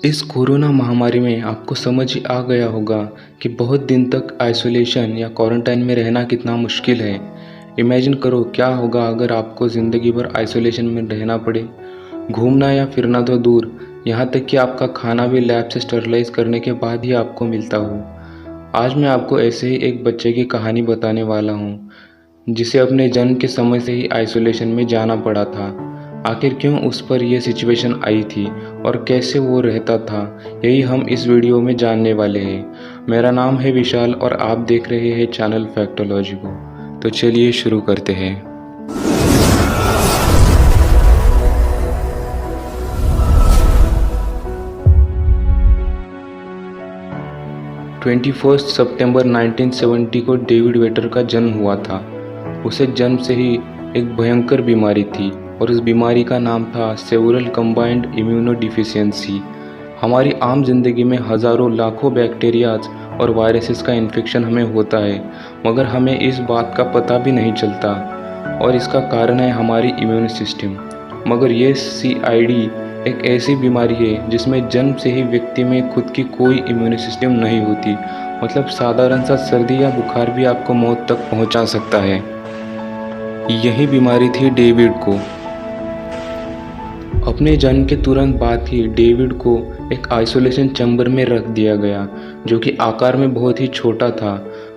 इस कोरोना महामारी में आपको समझ ही आ गया होगा कि बहुत दिन तक आइसोलेशन या क्वारंटाइन में रहना कितना मुश्किल है। इमेजिन करो क्या होगा अगर आपको ज़िंदगी भर आइसोलेशन में रहना पड़े। घूमना या फिरना तो दूर, यहाँ तक कि आपका खाना भी लैब से स्टरलाइज करने के बाद ही आपको मिलता हो। आज मैं आपको ऐसे ही एक बच्चे की कहानी बताने वाला हूँ, जिसे अपने जन्म के समय से ही आइसोलेशन में जाना पड़ा था। आखिर क्यों उस पर यह सिचुएशन आई थी और कैसे वो रहता था, यही हम इस वीडियो में जानने वाले हैं। मेरा नाम है विशाल और आप देख रहे हैं चैनल फैक्टोलॉजी को। तो चलिए शुरू करते हैं। 21 सितंबर 1970 को डेविड वेटर का जन्म हुआ था। उसे जन्म से ही एक भयंकर बीमारी थी और उस बीमारी का नाम था सेवरल कंबाइंड इम्यूनोडिफिशियंसी। हमारी आम जिंदगी में हज़ारों लाखों बैक्टीरियाज और वायरसेस का इन्फेक्शन हमें होता है, मगर हमें इस बात का पता भी नहीं चलता और इसका कारण है हमारी इम्यून सिस्टम। मगर ये CID एक ऐसी बीमारी है जिसमें जन्म से ही व्यक्ति में खुद की कोई इम्यून सिस्टम नहीं होती। मतलब साधारण सा सर्दी या बुखार भी आपको मौत तक पहुंचा सकता है। यही बीमारी थी डेविड को। अपने जन्म के तुरंत बाद ही डेविड को एक आइसोलेशन चैम्बर में रख दिया गया, जो कि आकार में बहुत ही छोटा था।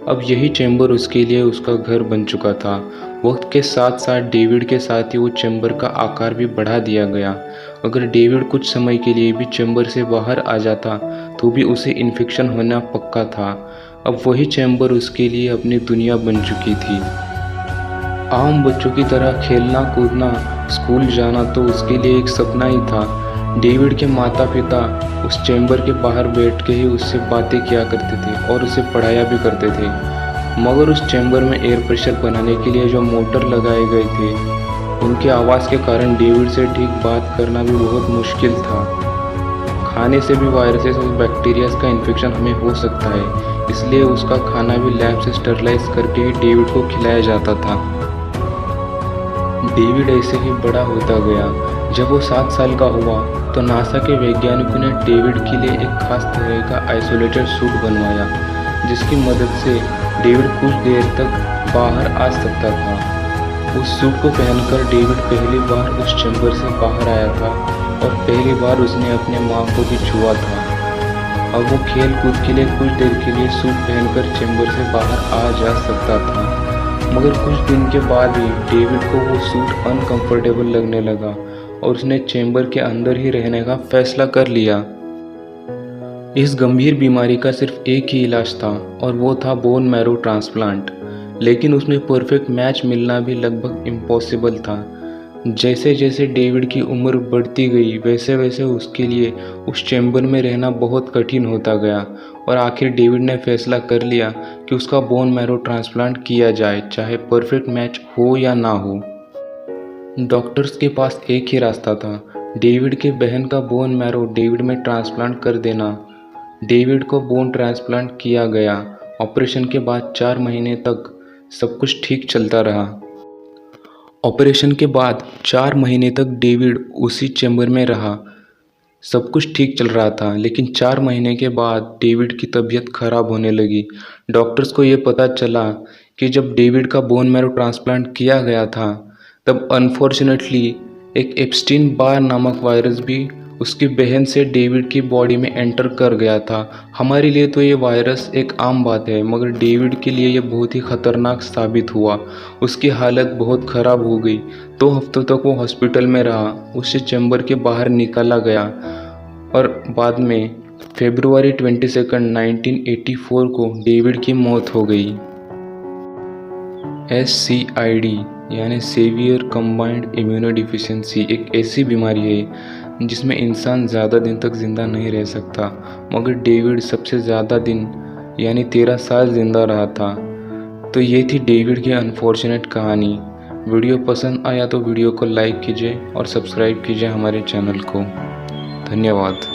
अब यही चैम्बर उसके लिए उसका घर बन चुका था। वक्त के साथ साथ डेविड के साथ ही वो चैम्बर का आकार भी बढ़ा दिया गया। अगर डेविड कुछ समय के लिए भी चैम्बर से बाहर आ जाता तो भी उसे इन्फेक्शन होना पक्का था। अब वही चैम्बर उसके लिए अपनी दुनिया बन चुकी थी। आम बच्चों की तरह खेलना कूदना, स्कूल जाना तो उसके लिए एक सपना ही था। डेविड के माता पिता उस चैम्बर के बाहर बैठ के ही उससे बातें किया करते थे और उसे पढ़ाया भी करते थे। मगर उस चैम्बर में एयर प्रेशर बनाने के लिए जो मोटर लगाए गए थे, उनके आवाज़ के कारण डेविड से ठीक बात करना भी बहुत मुश्किल था। खाने से भी वायरसेस और बैक्टीरियाज का इन्फेक्शन हमें हो सकता है, इसलिए उसका खाना भी लैब से स्टरलाइज करके ही डेविड को खिलाया जाता था। डेविड ऐसे ही बड़ा होता गया। जब वो 7 साल का हुआ तो नासा के वैज्ञानिकों ने डेविड के लिए एक खास तरह का आइसोलेटेड सूट बनवाया, जिसकी मदद से डेविड कुछ देर तक बाहर आ सकता था। उस सूट को पहनकर डेविड पहली बार उस चैम्बर से बाहर आया था और पहली बार उसने अपने माँ को भी छुआ था। अब वो खेल कूद के लिए कुछ देर के लिए सूट पहनकर चैम्बर से बाहर आ जा सकता था। मगर कुछ दिन के बाद ही डेविड को वो सूट अनकंफर्टेबल लगने लगा और उसने चैम्बर के अंदर ही रहने का फैसला कर लिया। इस गंभीर बीमारी का सिर्फ एक ही इलाज था और वो था बोन मैरो ट्रांसप्लांट। लेकिन उसमें परफेक्ट मैच मिलना भी लगभग इम्पॉसिबल था। जैसे जैसे डेविड की उम्र बढ़ती गई वैसे वैसे उसके लिए उस चैम्बर में रहना बहुत कठिन होता गया और आखिर डेविड ने फैसला कर लिया कि उसका बोन मैरो ट्रांसप्लांट किया जाए, चाहे परफेक्ट मैच हो या ना हो। डॉक्टर्स के पास एक ही रास्ता था, डेविड के बहन का बोन मैरो डेविड में ट्रांसप्लांट कर देना। डेविड को बोन ट्रांसप्लांट किया गया। ऑपरेशन के बाद 4 महीने तक सब कुछ ठीक चलता रहा। ऑपरेशन के बाद 4 महीने तक डेविड उसी चैम्बर में रहा। सब कुछ ठीक चल रहा था, लेकिन 4 महीने के बाद डेविड की तबीयत खराब होने लगी। डॉक्टर्स को ये पता चला कि जब डेविड का बोन मैरो ट्रांसप्लांट किया गया था, तब अनफॉर्चुनेटली एक एप्स्टीन बार नामक वायरस भी उसकी बहन से डेविड की बॉडी में एंटर कर गया था। हमारे लिए तो ये वायरस एक आम बात है, मगर डेविड के लिए ये बहुत ही ख़तरनाक साबित हुआ। उसकी हालत बहुत ख़राब हो गई। 2 हफ्तों तक वो हॉस्पिटल में रहा। उसे चैम्बर के बाहर निकाला गया और बाद में फरवरी 22, 1984 को डेविड की मौत हो गई। SCID यानी सेवियर कंबाइंड इम्यूनोडिफिशियंसी एक ऐसी बीमारी है जिसमें इंसान ज़्यादा दिन तक ज़िंदा नहीं रह सकता, मगर डेविड सबसे ज़्यादा दिन यानी 13 साल ज़िंदा रहा था। तो ये थी डेविड की अनफॉर्चुनेट कहानी। वीडियो पसंद आया तो वीडियो को लाइक कीजिए और सब्सक्राइब कीजिए हमारे चैनल को। धन्यवाद।